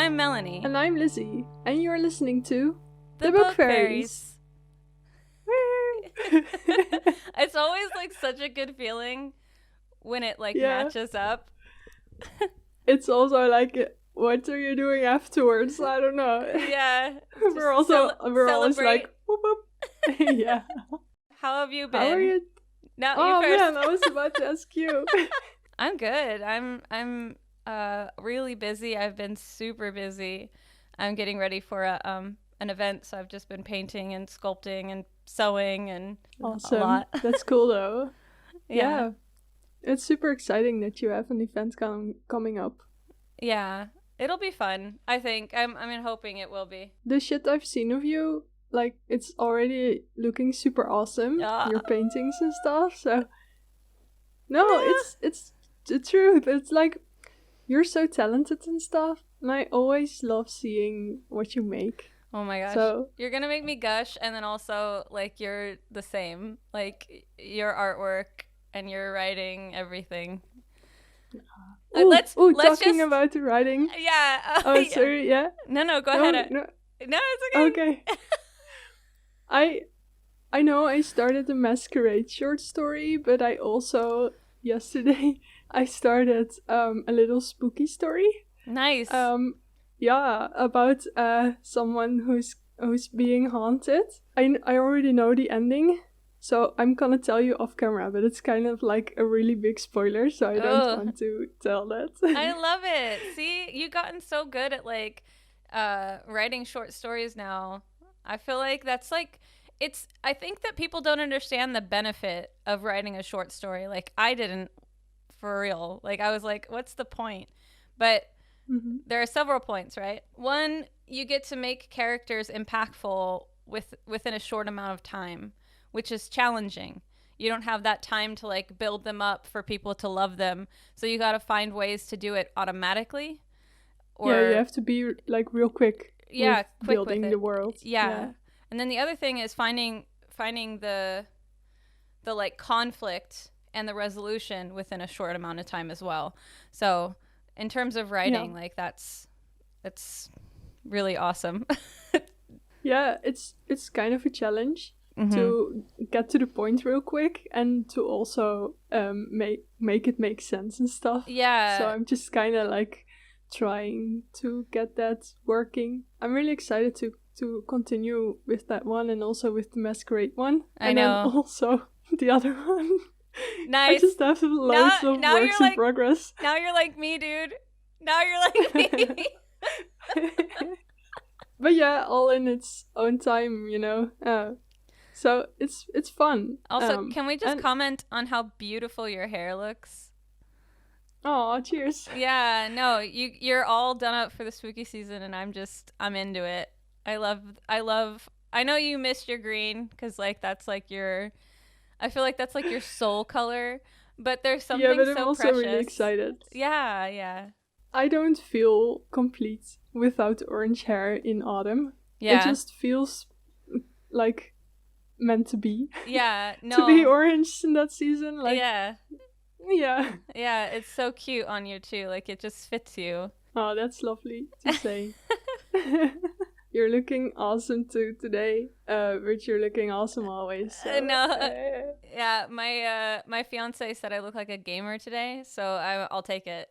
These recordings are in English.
I'm Melanie. And I'm Lizzie. And you're listening to The Book Fairies. It's always like such a good feeling when it matches up. It's also like, what are you doing afterwards? I don't know. Yeah. we're always like, whoop whoop. Yeah. How have you been? How are you? Now, oh you first. man, I was about to ask you. I'm good. I'm really busy. I've been super busy. I'm getting ready for an event, so I've just been painting and sculpting and sewing and awesome. A lot. That's cool though. Yeah. It's super exciting that you have an event coming up. Yeah, it'll be fun. I think. I'm hoping it will be. The shit I've seen of you, like, it's already looking super awesome. Your paintings and stuff. So no, it's the truth. It's like you're so talented and stuff, and I always love seeing what you make. Oh my gosh. So you're gonna make me gush, and then also like you're the same. Like your artwork and your writing, everything. Let's talking about the writing. Yeah. Oh, yeah. Sorry. Yeah. No, go ahead. No, it's okay. Okay. I know I started a Masquerade short story, but I also yesterday I started a little spooky story. Nice. Yeah, about someone who's being haunted. I already know the ending, so I'm gonna tell you off camera, but it's kind of like a really big spoiler, so I don't want to tell that. I love it. See, you've gotten so good at like writing short stories now. I feel like that's like I think that people don't understand the benefit of writing a short story. Like I didn't, for real. Like I was like, what's the point? But there are several points, right? One, you get to make characters impactful within a short amount of time, which is challenging. You don't have that time to like build them up for people to love them. So you got to find ways to do it automatically. Or you have to be like real quick. Yeah, with building the world. Yeah. And then the other thing is finding the like conflict and the resolution within a short amount of time as well. So in terms of writing, like that's really awesome. Yeah, it's kind of a challenge to get to the point real quick and to also make it make sense and stuff. Yeah. So I'm just kind of like trying to get that working. I'm really excited to continue with that one and also with the Masquerade one. I know. Then also the other one. Nice. I just have loads of works in progress. Now you're like me, dude. Now you're like me. But yeah, all in its own time, you know. So it's fun. Also, can we just comment on how beautiful your hair looks? Oh, cheers. Yeah, no, you're all done up for the spooky season, and I'm into it. I know you missed your green because like that's like I feel like that's like your soul color, but there's something so precious. Yeah, but I'm also really excited. Yeah. I don't feel complete without orange hair in autumn. Yeah. It just feels like meant to be. Yeah, no. To be orange in that season. Like, yeah. Yeah. Yeah, it's so cute on you too. Like it just fits you. Oh, that's lovely to say. You're looking awesome too today, but you're looking awesome always. So. No, yeah, my fiance said I look like a gamer today, so I'll take it.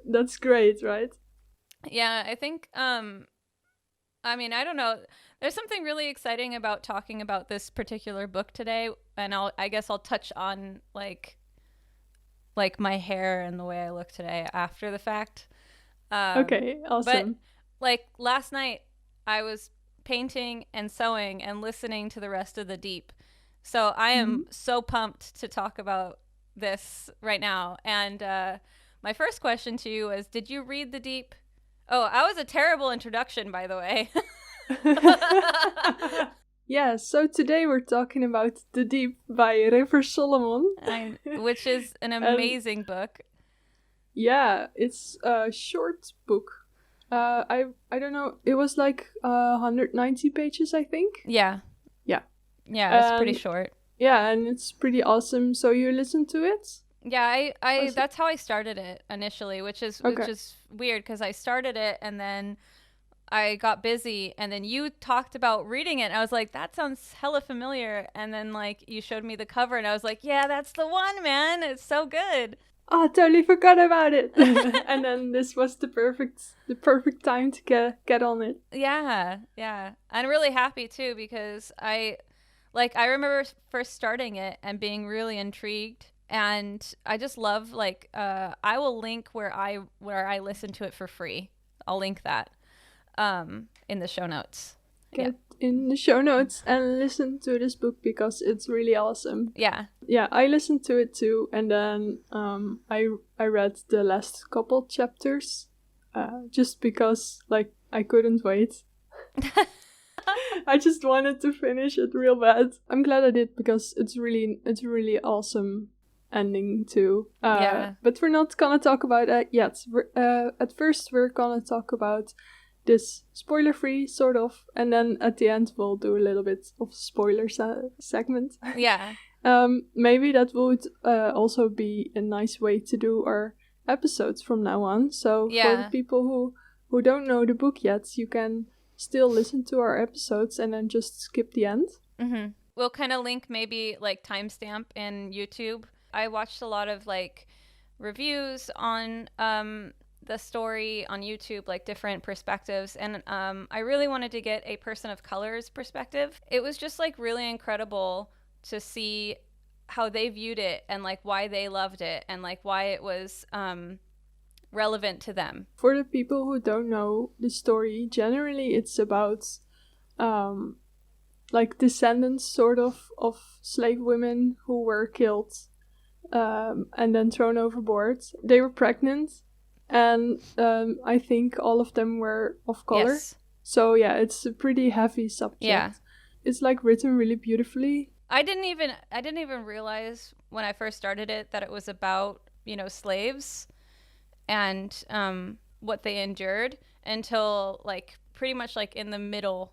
That's great, right? Yeah, I think. I mean, I don't know. There's something really exciting about talking about this particular book today, and I guess I'll touch on like my hair and the way I look today after the fact. Okay, awesome. But like last night, I was painting and sewing and listening to the rest of the Deep. So I am so pumped to talk about this right now. And my first question to you is, did you read the Deep? Oh, I was a terrible introduction, by the way. Yeah, so today we're talking about The Deep by River Solomon. Which is an amazing book. Yeah, it's a short book. I don't know, it was like 190 pages, I think. Yeah, it's pretty short. Yeah, and it's pretty awesome. So you listen to it? Yeah, I Was it? that's how I started it initially, which is Okay. weird because I started it and then I got busy and then you talked about reading it and I was like, that sounds hella familiar. And then like you showed me the cover and I was like, yeah, that's the one, man. It's so good. Oh, I totally forgot about it. And then this was the perfect time to get on it. Yeah, yeah. I'm really happy too because I remember first starting it and being really intrigued and I just love I will link where I listen to it for free. I'll link that in the show notes. Yeah. Get in the show notes and listen to this book because it's really awesome. Yeah. Yeah, I listened to it too, and then I read the last couple chapters, just because like I couldn't wait. I just wanted to finish it real bad. I'm glad I did because it's really awesome ending too. Yeah. But we're not gonna talk about that yet. At first we're gonna talk about this spoiler-free sort of, and then at the end we'll do a little bit of spoiler segment. Yeah. Maybe that would also be a nice way to do our episodes from now on. So for the people who don't know the book yet, you can still listen to our episodes and then just skip the end. Mm-hmm. We'll kind of link maybe like timestamp in YouTube. I watched a lot of like reviews on the story on YouTube, like different perspectives, and I really wanted to get a person of color's perspective. It was just like really incredible to see how they viewed it and like why they loved it and like why it was relevant to them. For the people who don't know the story, generally it's about like descendants sort of slave women who were killed and then thrown overboard. They were pregnant, and I think all of them were of color. Yes. So yeah, it's a pretty heavy subject. Yeah. It's like written really beautifully. I didn't even realize when I first started it that it was about, slaves and what they endured until like pretty much like in the middle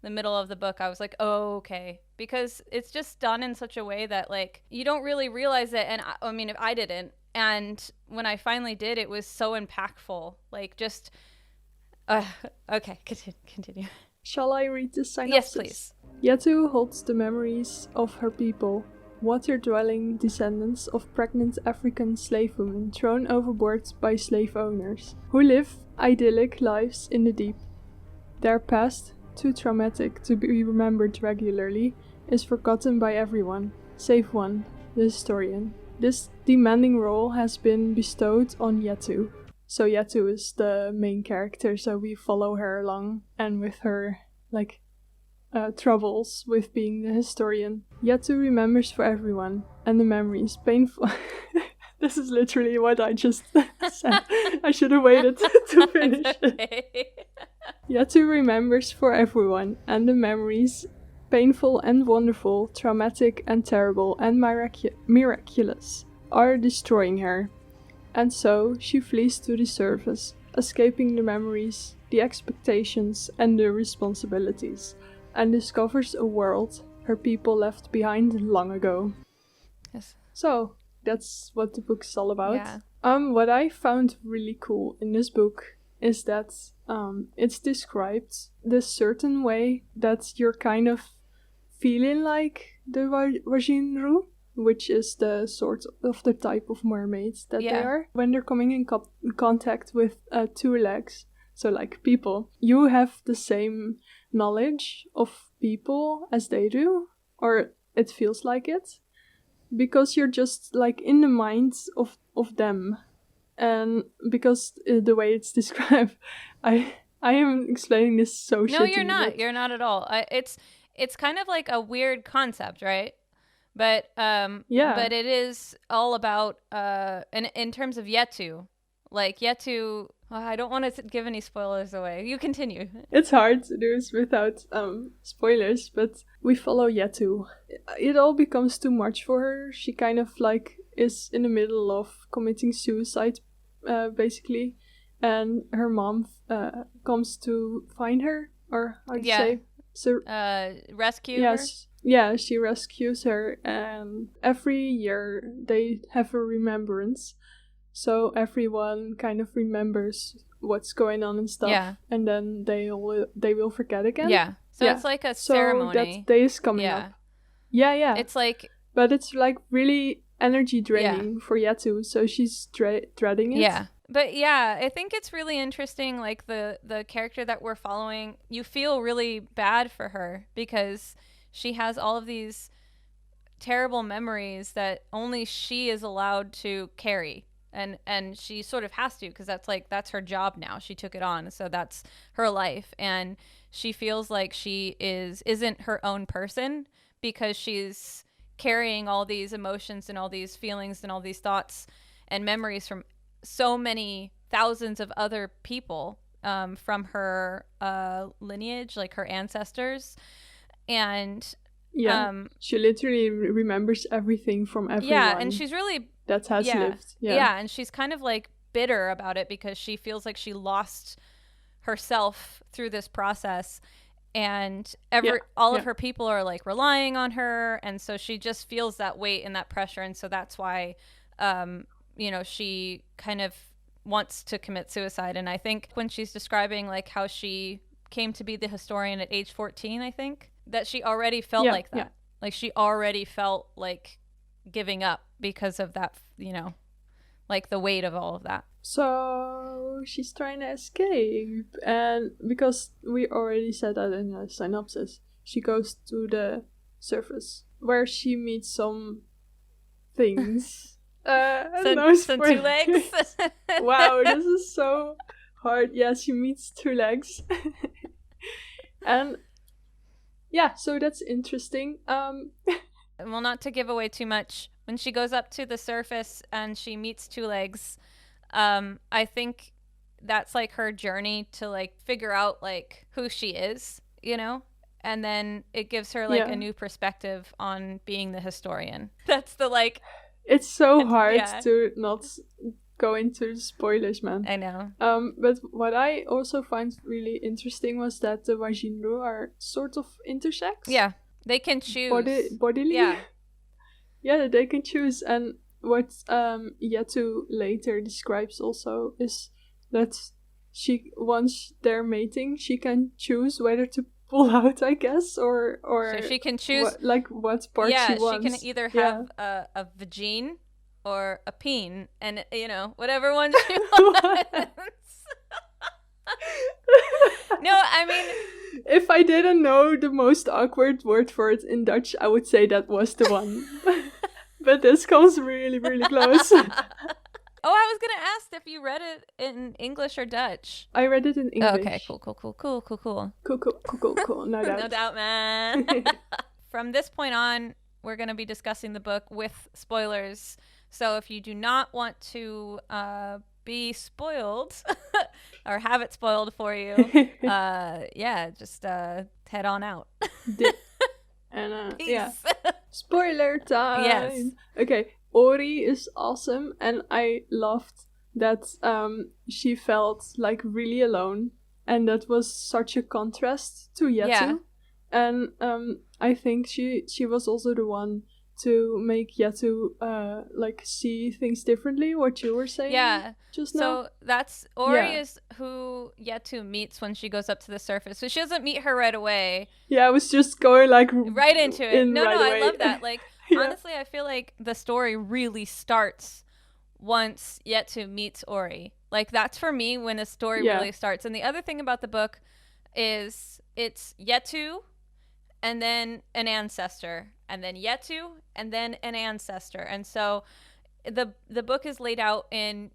of the book. I was like, oh, okay, because it's just done in such a way that like you don't really realize it. And I mean, if I didn't, and when I finally did, it was so impactful. Like just okay, continue. Shall I read the synopsis? Yes, please. Yetu holds the memories of her people, water-dwelling descendants of pregnant African slave women thrown overboard by slave owners, who live idyllic lives in the deep. Their past, too traumatic to be remembered regularly, is forgotten by everyone, save one, the historian. This demanding role has been bestowed on Yetu. So Yetu is the main character, so we follow her along, and with her, like, troubles with being the historian. Yetu remembers for everyone, and the memories painful. This is literally what I just said. I should have waited to finish it. Yetu remembers for everyone, and the memories, painful and wonderful, traumatic and terrible and miraculous, are destroying her. And so she flees to the surface, escaping the memories, the expectations, and the responsibilities, and discovers a world her people left behind long ago. Yes. So, that's what the book is all about. Yeah. What I found really cool in this book is that it's described this certain way that you're kind of feeling like the Wajinru, which is the sort of the type of mermaids that they are. When they're coming in contact with two legs, so like people, you have the same knowledge of people as they do, or it feels like it, because you're just like in the minds of them. And because the way it's described, I am explaining this so shitty. No, you're not. You're not at all. It's kind of like a weird concept, right? But but it is all about in terms of Yetu. Like Yetu, I don't want to give any spoilers away. You continue. It's hard to do this without spoilers, but we follow Yetu. It all becomes too much for her. She kind of like is in the middle of committing suicide, basically, and her mom comes to find her, or how do you say? Rescue her? she rescues her, and every year they have a remembrance. So everyone kind of remembers what's going on and stuff. Yeah. And then they will forget again. Yeah. So it's like a ceremony. So that day is coming up. Yeah. It's like... But it's like really energy draining for Yetu, so she's dreading it. Yeah. But yeah, I think it's really interesting, like the character that we're following, you feel really bad for her because she has all of these terrible memories that only she is allowed to carry. And she sort of has to, because that's her job now. She took it on, so that's her life. And she feels like she isn't her own person because she's carrying all these emotions and all these feelings and all these thoughts and memories from so many thousands of other people, from her lineage, like her ancestors. And she literally remembers everything from everyone. Yeah, and she's really... that has lived. Yeah, and she's kind of like bitter about it because she feels like she lost herself through this process, and all of her people are like relying on her, and so she just feels that weight and that pressure, and so that's why she kind of wants to commit suicide. And I think when she's describing like how she came to be the historian at age 14, I think that she already felt like that. Like she already felt like giving up because of that, like the weight of all of that. So she's trying to escape, and because we already said that in the synopsis, she goes to the surface where she meets some things. Some two legs. Wow, this is so hard. Yeah, she meets two legs. And yeah, so that's interesting. Well, not to give away too much, when she goes up to the surface and she meets two legs, I think that's like her journey to like figure out like who she is, and then it gives her like a new perspective on being the historian. That's the like... It's so hard to not go into spoilers, man. I know. But what I also find really interesting was that the Wajinru are sort of intersex. Yeah, they can choose. Bodily. Yeah. Yeah, they can choose. And what Yetu later describes also is that once they're mating, she can choose whether to pull out, I guess, or so she can choose what part she wants. She can either have a vagine or a peen, and whatever one she wants. No, I mean, if I didn't know the most awkward word for it in Dutch, I would say that was the one. But this comes really, really close. Oh, I was gonna ask if you read it in English or Dutch. I read it in English. Oh, okay, cool. No doubt. No doubt, man. From this point on, we're gonna be discussing the book with spoilers. So if you do not want to be spoiled or have it spoiled for you, just head on out. And Peace. Spoiler time. Yes. Okay. Ori is awesome, and I loved that she felt like really alone, and that was such a contrast to Yetu. Yeah. And I think she was also the one to make Yetu see things differently, what you were saying just now. So that's Ori is who Yetu meets when she goes up to the surface. So she doesn't meet her right away. Yeah, I was just going like right into it. No, away. I love that. Like honestly, I feel like the story really starts once Yetu meets Ori. Like that's for me when a story really starts. And the other thing about the book is it's Yetu and then an ancestor, and then Yetu, and then an ancestor. And so the book is laid out in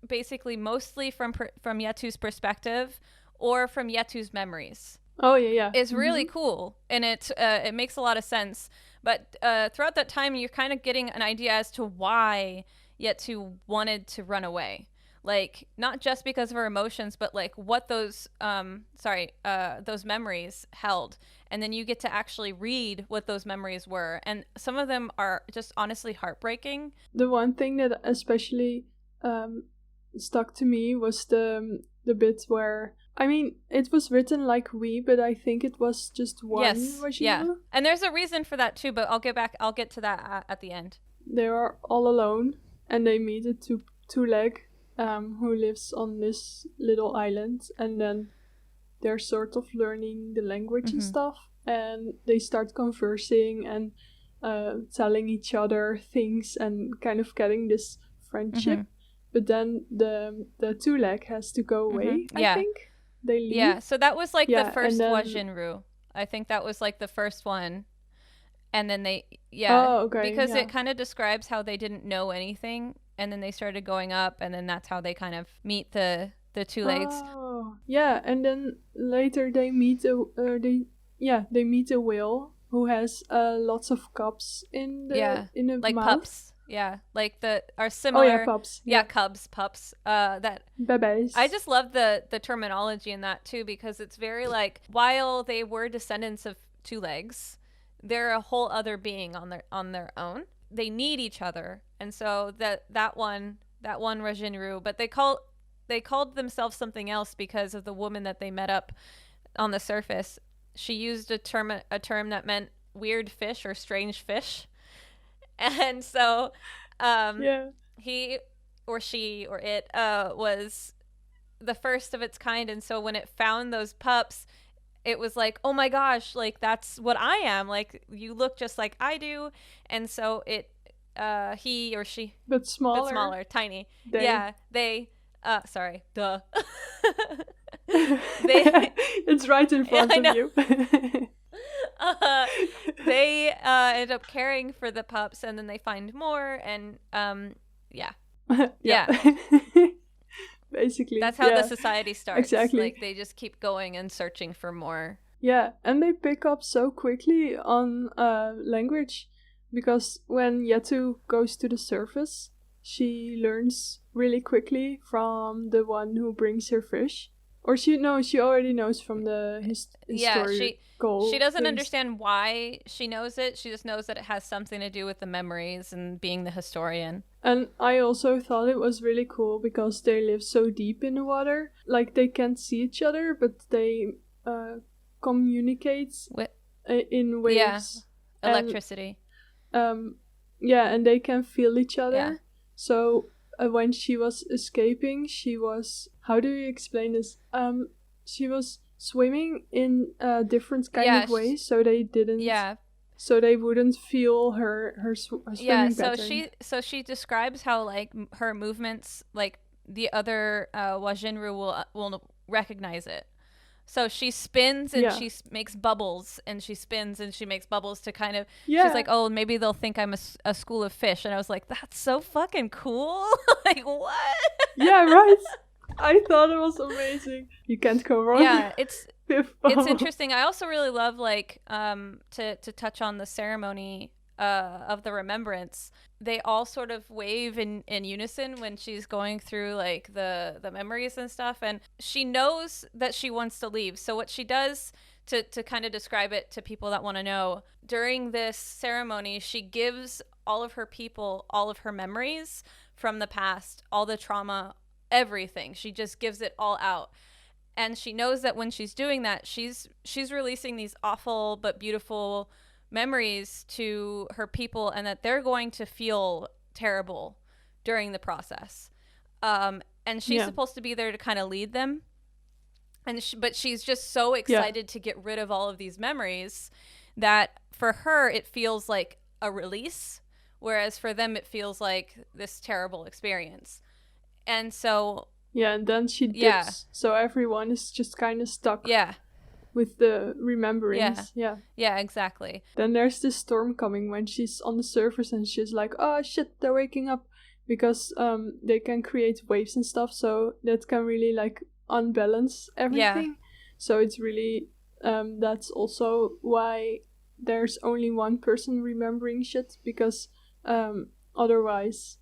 basically mostly from Yetu's perspective or from Yetu's memories. Oh, yeah. It's really cool, and it makes a lot of sense. But throughout that time, you're kind of getting an idea as to why Yetu wanted to run away. Like, not just because of her emotions, but like what those memories held. And then you get to actually read what those memories were. And some of them are just honestly heartbreaking. The one thing that especially stuck to me was the bit where I mean, it was written like we, but I think it was just one. Yes, yeah. And there's a reason for that too, but I'll get to that at the end. They are all alone, and they meet a two-leg who lives on this little island, and then they're sort of learning the language and stuff, and they start conversing and telling each other things and kind of getting this friendship. But then the two-leg has to go away, I think. They leave. Yeah, so that was like the first Wajinru. I think that was like the first one. And then they, because it kind of describes how they didn't know anything, and then they started going up, and then that's how they kind of meet the two legs. Oh, yeah, and then later they meet they meet a whale who has lots of cubs in the like mouth. Pups. Yeah, like are similar. Pups. Yeah, pups. That babies. I just love the terminology in that too, because it's very like, while they were descendants of two legs, they're a whole other being on their own. They need each other, and so that one Rajinru, but they called themselves something else because of the woman that they met up on the surface. She used a term that meant weird fish or strange fish, and so he or she or it was the first of its kind, and so when it found those pups, it was like, oh my gosh, like that's what I am, like you look just like I do. And so it he or she, but smaller, tiny, they sorry, duh. It's right in front of you. They end up caring for the pups, and then they find more, and basically that's how the society starts. Exactly. Like they just keep going and searching for more. Yeah, and they pick up so quickly on language, because when Yetu goes to the surface, she learns really quickly from the one who brings her fish. Or she already knows from the historical she doesn't things. understand why she knows it. She just knows that it has something to do with the memories and being the historian. And I also thought it was really cool because they live so deep in the water. Like, they can't see each other, but they communicate in waves. Yeah, electricity. And they can feel each other. Yeah. So when she was escaping, she was... How do you explain this? She was swimming in different kind of ways, so they didn't... Yeah. So they wouldn't feel her swimming pattern. So she describes how, like, her movements, like, the other Wajinru will recognize it. So she spins and she makes bubbles, and she spins and she makes bubbles to kind of... Yeah. She's like, oh, maybe they'll think I'm a school of fish. And I was like, that's so fucking cool. Like, what? Yeah, right. I thought it was amazing. You can't go wrong. Yeah, it's interesting. I also really love, like, to touch on the ceremony of the remembrance. They all sort of wave in unison when she's going through, like, the memories and stuff, and she knows that she wants to leave. So what she does, to kind of describe it to people that want to know, during this ceremony, she gives all of her people all of her memories from the past, all the trauma, everything. She just gives it all out. And she knows that when she's doing that, she's releasing these awful but beautiful memories to her people, and that they're going to feel terrible during the process. And she's supposed to be there to kind of lead them. But she's just so excited to get rid of all of these memories that for her it feels like a release, whereas for them it feels like this terrible experience. And so... Yeah, and then she dips, so everyone is just kind of stuck. Yeah. With the rememberings. Yeah, exactly. Then there's this storm coming when she's on the surface, and she's like, oh shit, they're waking up, because they can create waves and stuff, so that can really, like, unbalance everything. So it's really that's also why there's only one person remembering shit, because otherwise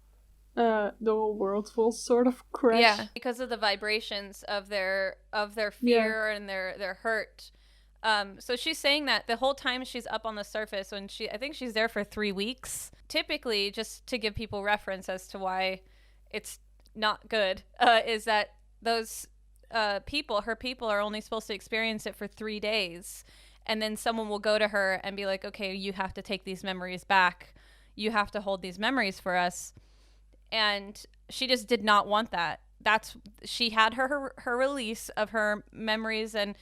the whole world will sort of crash. Yeah, because of the vibrations of their fear and their hurt. So she's saying that the whole time she's up on the surface, when I think she's there for 3 weeks. Typically, just to give people reference as to why it's not good, is that those her people are only supposed to experience it for 3 days. And then someone will go to her and be like, okay, you have to take these memories back. You have to hold these memories for us. And she just did not want that. She had her release of her memories and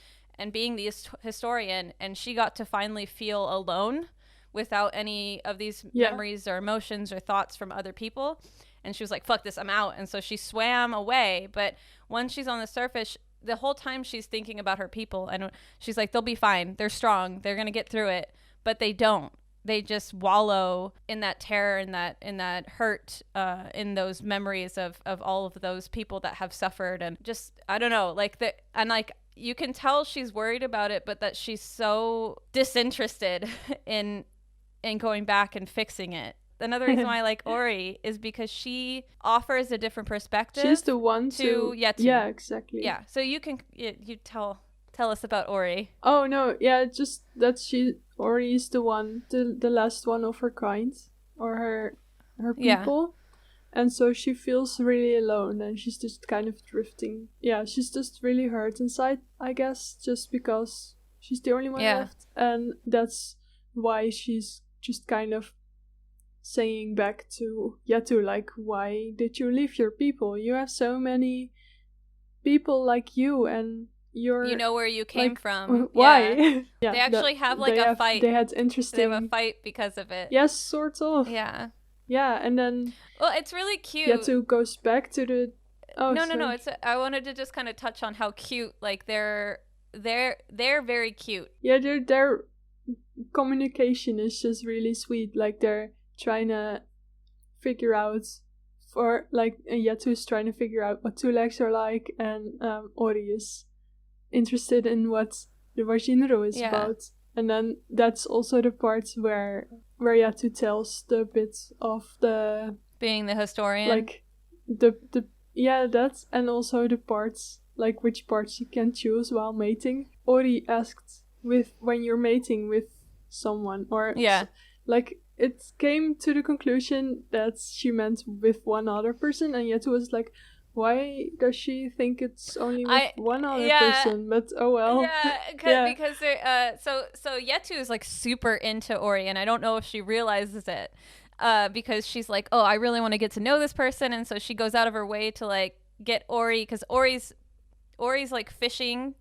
being the historian, and she got to finally feel alone without any of these memories or emotions or thoughts from other people. And she was like, fuck this, I'm out. And so she swam away. But once she's on the surface, the whole time she's thinking about her people, and she's like, they'll be fine. They're strong. They're going to get through it. But they don't. They just wallow in that terror, in that hurt, in those memories of all of those people that have suffered. And just, I don't know, you can tell she's worried about it, but that she's so disinterested in going back and fixing it. Another reason why I like Ori is because she offers a different perspective. She's the one to Yetu. Yeah, exactly. Yeah, so you tell us about Ori. Oh no, yeah, just that Ori is the one, the last one of her kind, or her people. And so she feels really alone, and she's just kind of drifting. Yeah, she's just really hurt inside, I guess, just because she's the only one left. And that's why she's just kind of saying back to Yetu, like, why did you leave your people? You have so many people like you, and you know where you came from. Why? Yeah. They actually have a fight. They had interesting. They have a fight because of it. Yes, sort of. Yeah. Yeah, and then. Well, it's really cute. Yetu goes back to the. Oh no! I wanted to just kind of touch on how cute. Like they're very cute. Yeah, their communication is just really sweet. Like they're trying to figure out. For like Yetu's trying to figure out what two legs are like, and Ori is interested in what the Vajinro is about. And then that's also the part where Yetu tells the bit of the being the historian, like that's, and also the parts, like which parts you can choose while mating. Ori asked when you're mating with someone, or like it came to the conclusion that she meant with one other person, and Yetu was like, why does she think it's only with one other person? But oh well. Because so Yetu is like super into Ori, and I don't know if she realizes it, because she's like, oh, I really want to get to know this person, and so she goes out of her way to like get Ori, because Ori's like fishing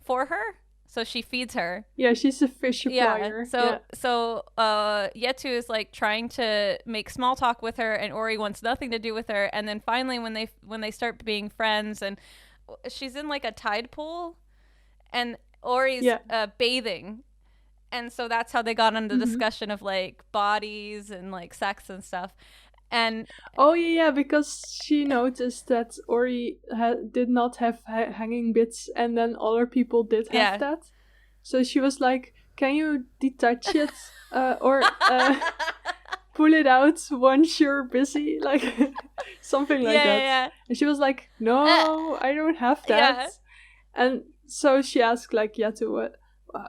for her. So she feeds her. Yeah, she's a fish supplier. So Yetu is like trying to make small talk with her, and Ori wants nothing to do with her. And then finally, when they start being friends, and she's in like a tide pool, and Ori's bathing, and so that's how they got into the discussion of like bodies and like sex and stuff. And because she noticed that Ori did not have hanging bits, and then other people did have that. So she was like, "Can you detach it or pull it out once you're busy?" Like something like that. Yeah. And she was like, "No, I don't have that." Yeah. And so she asked like Yetu,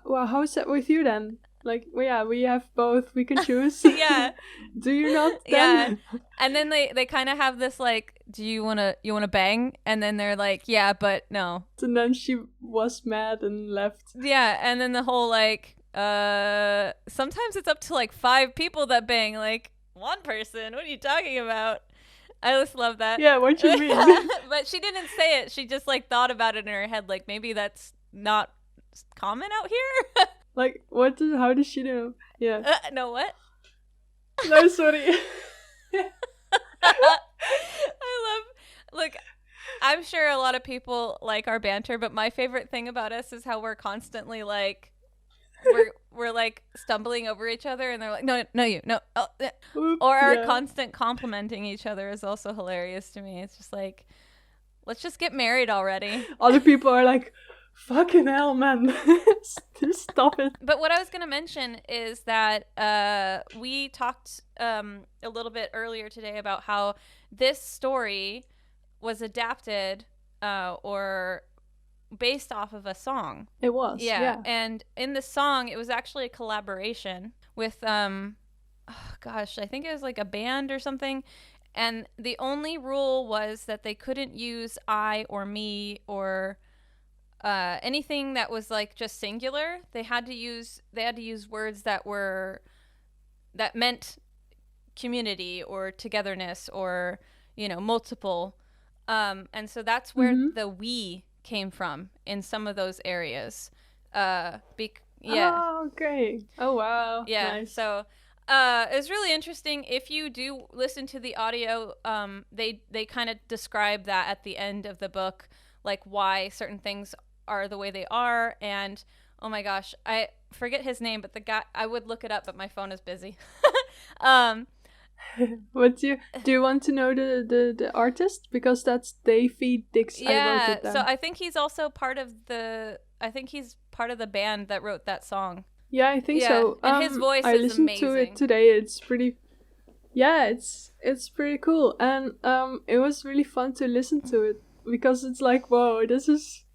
"Well, how is that with you then?" Like, well, we have both. We can choose. Do you not? Then? Yeah. And then they kind of have this like, do you wanna bang? And then they're like, yeah, but no. And then she was mad and left. Yeah. And then the whole like, sometimes it's up to like 5 people that bang. Like, one person. What are you talking about? I just love that. Yeah. What you mean? But she didn't say it. She just like thought about it in her head. Like maybe that's not common out here. Like, how does she know? Yeah. No, what? No, sorry. Look, I'm sure a lot of people like our banter, but my favorite thing about us is how we're constantly like, we're like stumbling over each other, and they're like, no, you, no. Oh. Or our constant complimenting each other is also hilarious to me. It's just like, let's just get married already. Other people are like, fucking hell, man. Just stop it. But what I was going to mention is that we talked a little bit earlier today about how this story was adapted or based off of a song. It was. Yeah. And in the song, it was actually a collaboration with, I think it was like a band or something. And the only rule was that they couldn't use I or me or anything that was like just singular. They had to use words that meant community or togetherness or, you know, multiple. And so that's where the we came from in some of those areas. Yeah. Oh, okay. Oh, wow. Yeah. Nice. So it's really interesting. If you do listen to the audio, they kind of describe that at the end of the book, like why certain things are the way they are. And oh my gosh, I forget his name, but the guy, I would look it up, but my phone is busy. What do you want to know the artist? Because that's Davy Dix. Yeah, I wrote it down. So I think he's also part of the band that wrote that song. Yeah, I think so. And his voice I is listened amazing. to it today. It's pretty. Yeah, it's pretty cool, and it was really fun to listen to it because it's like, whoa, this is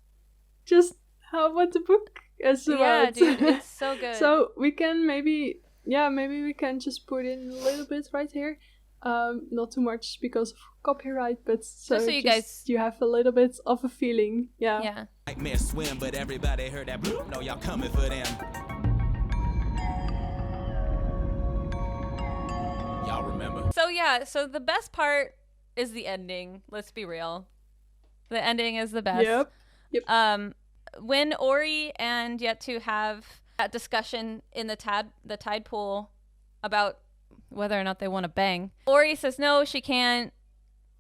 just what the book is about. Yeah, dude, it's so good. So we can maybe we can just put in a little bit right here. Not too much because of copyright, but so you guys have a little bit of a feeling. Yeah. Yeah. Nightmare swim, but everybody heard that bloop. No, y'all coming for them. Y'all remember. So the best part is the ending. Let's be real. The ending is the best. Yep. When Ori and Yetu have that discussion in the tide pool about whether or not they want to bang, Ori says no, she can't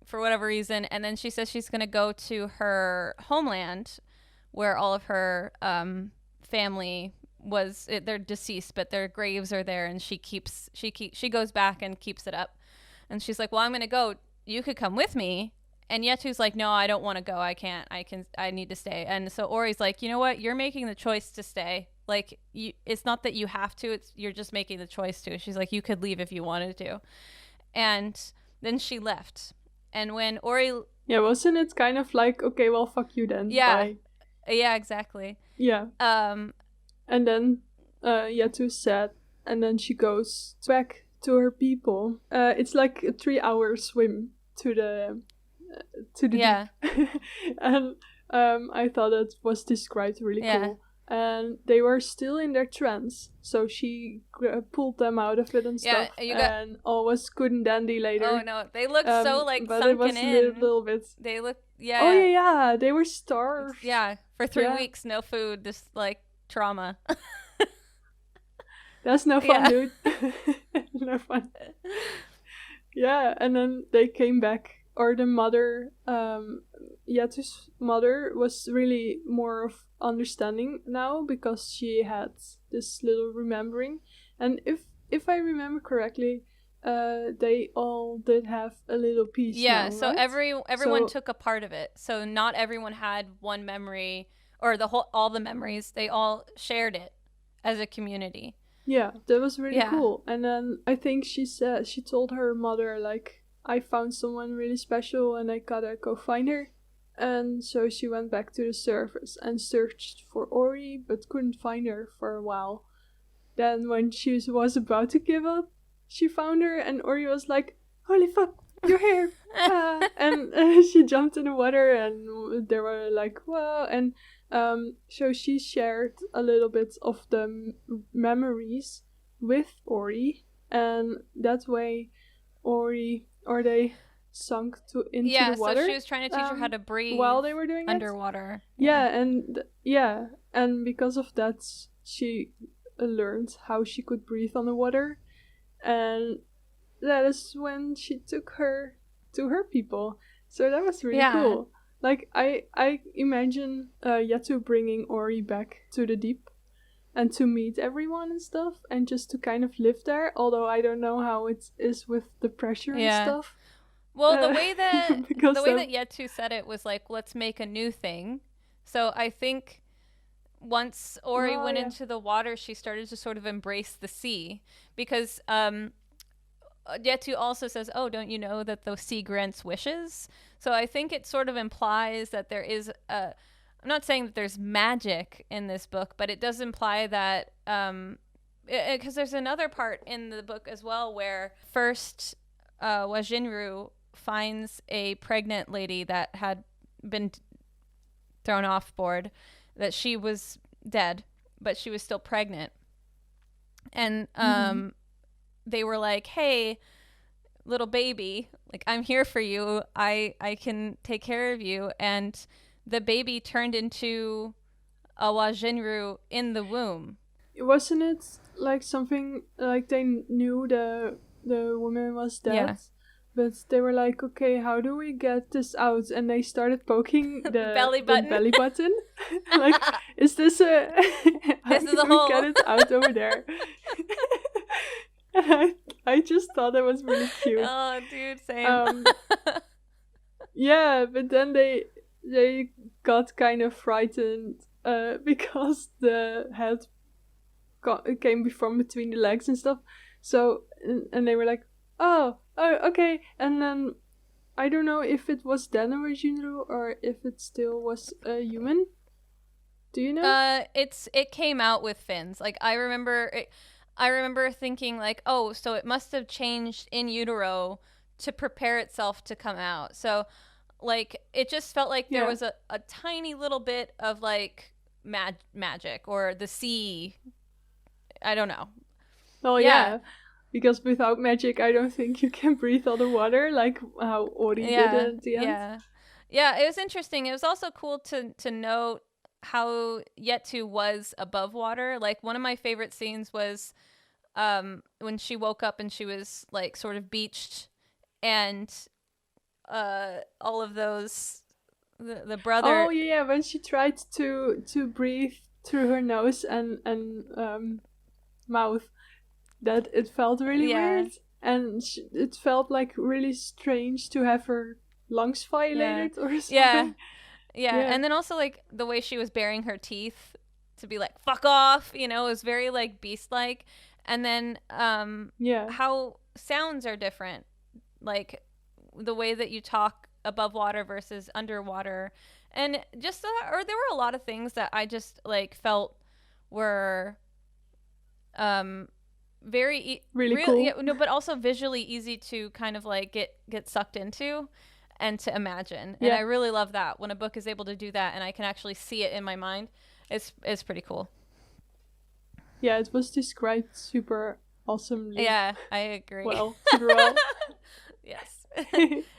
for whatever reason, and then she says she's going to go to her homeland where all of her family they're deceased, but their graves are there, and she goes back and keeps it up. And she's like, well, I'm going to go. You could come with me. And Yetu's like, no, I don't want to go. I can't. I need to stay. And so Ori's like, you know what? You're making the choice to stay. Like, it's not that you have to. You're just making the choice to. She's like, you could leave if you wanted to. And then she left. And when Ori... Yeah, wasn't it kind of like, okay, well, fuck you then. Yeah. Bye. Yeah, exactly. Yeah. And then Yetu's sad. And then she goes back to her people. It's like a 3-hour swim to the yeah. deep. And I thought it was described really cool. And they were still in their trance, so she pulled them out of it and stuff. And all was good and dandy later. Oh no, they look so like but sunken it was in. a little bit. They look Oh yeah, they were starved. Yeah, for 3 weeks, no food, just like trauma. That's no fun, dude. No fun. Yeah, and then they came back. Or the mother, Yetu's mother was really more of understanding now because she had this little remembering. And if I remember correctly, they all did have a little piece. Yeah, now, so right? everyone took a part of it. So not everyone had one memory or all the memories. They all shared it as a community. Yeah, that was really cool. And then I think she told her mother, like, I found someone really special and I gotta go find her. And so she went back to the surface and searched for Ori, but couldn't find her for a while. Then when she was about to give up, she found her and Ori was like, holy fuck, you're here! And she jumped in the water and they were like, whoa. And so she shared a little bit of the memories with Ori. And that way they sunk into the water. So she was trying to teach her how to breathe while they were doing underwater. And because of that, she learned how she could breathe underwater, and that is when she took her to her people. So that was really cool. Like I imagine Yetu bringing Ori back to the deep and to meet everyone and stuff, and just to kind of live there. Although I don't know how it is with the pressure and stuff. Well, the way that Yetu said it was like, let's make a new thing. So I think once Ori went into the water, she started to sort of embrace the sea, because Yetu also says, oh, don't you know that the sea grants wishes? So I think it sort of implies that there is I'm not saying that there's magic in this book, but it does imply that, because there's another part in the book as well where first Wajinru finds a pregnant lady that had been thrown off board, that she was dead, but she was still pregnant. And they were like, hey, little baby, like, I'm here for you. I can take care of you. And the baby turned into a Wajinru in the womb. Wasn't it like something like they knew the woman was dead? Yeah. But they were like, okay, how do we get this out? And they started poking the belly button. The belly button. Like, is this a... This is a how do we hole. get it out over there? And I just thought that was really cute. Oh, dude, same. Yeah, but then they got kind of frightened because the head came from between the legs and stuff. So, and they were like, oh, okay. And then I don't know if it was then a Jinru or if it still was a human. Do you know? It came out with fins. Like, I remember thinking like, oh, so it must have changed in utero to prepare itself to come out. So, like, it just felt like there was a tiny little bit of like magic or the sea. I don't know. Oh yeah. Because without magic, I don't think you can breathe underwater, like how Ori did at the end. Yeah, it was interesting. It was also cool to note how Yetu was above water. Like, one of my favorite scenes was when she woke up and she was like sort of beached, and all of those the brother. Oh yeah, when she tried to breathe through her nose and mouth, that it felt really weird, and it felt like really strange to have her lungs violated or something. Yeah, and then also like the way she was baring her teeth to be like, fuck off, you know, it was very like beast-like. And then how sounds are different, like the way that you talk above water versus underwater, and just or there were a lot of things that I just like felt were very really cool. Yeah, no, but also visually easy to kind of like get sucked into and to imagine. And I really love that when a book is able to do that and I can actually see it in my mind. It's pretty cool. Yeah, it was described super awesomely. Yeah, I agree. Well, super well. Yes.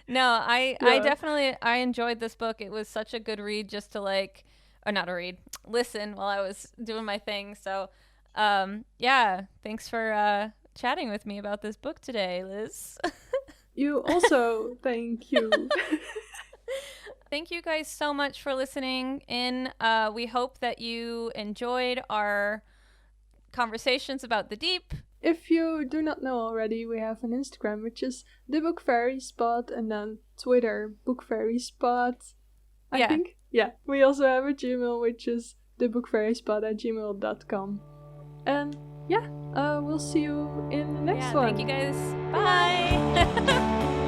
No, I definitely I enjoyed this book. It was such a good read just to like, or not a read, listen while I was doing my thing. So thanks for chatting with me about this book today, Liz. You also, thank you. Thank you guys so much for listening in. We hope that you enjoyed our conversations about the deep. If you do not know already, we have an Instagram, which is the Book Fairy Spot, and then Twitter, Book Fairy Spot, I think. Yeah, we also have a Gmail, which is thebookfairyspot@gmail.com. And we'll see you in the next one. Thank you guys. Bye.